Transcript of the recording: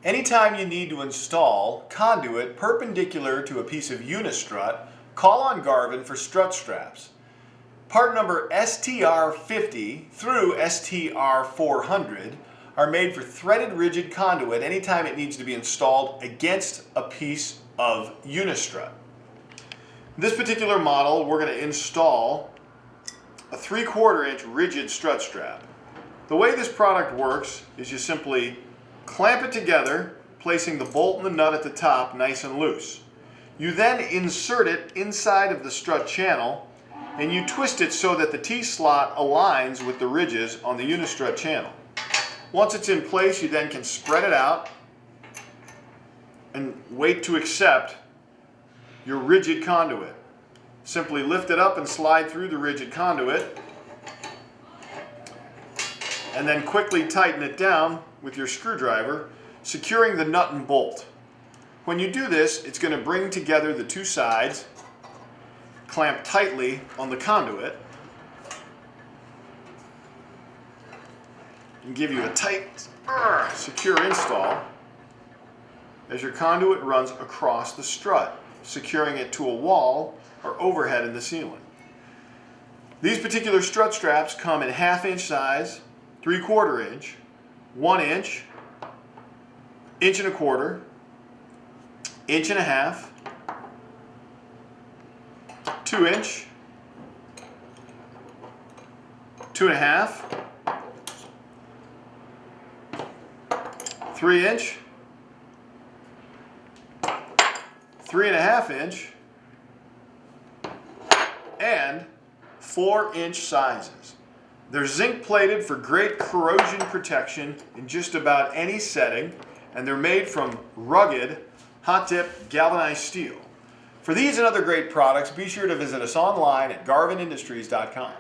Anytime you need to install conduit perpendicular to a piece of unistrut, call on Garvin for strut straps. Part number STR150 through STR150 are made for threaded rigid conduit anytime it needs to be installed against a piece of unistrut. This particular model, we're going to install a 3/4 inch rigid strut strap. The way this product works is you simply clamp it together, placing the bolt and the nut at the top nice and loose. You then insert it inside of the strut channel and you twist it so that the T-slot aligns with the ridges on the unistrut channel. Once it's in place, you then can spread it out and wait to accept your rigid conduit. Simply lift it up and slide through the rigid conduit and then quickly tighten it down with your screwdriver, securing the nut and bolt. When you do this, it's going to bring together the two sides, clamp tightly on the conduit, and give you a tight, secure install as your conduit runs across the strut, securing it to a wall or overhead in the ceiling. These particular strut straps come in 1/2 inch size, 3/4 inch, 1 inch, 1.25 inch, 1.5 inch, 2 inch, 2.5, 3 inch, 3.5 inch, and 4 inch sizes. They're zinc plated for great corrosion protection in just about any setting, and they're made from rugged, hot-dip galvanized steel. For these and other great products, be sure to visit us online at garvinindustries.com.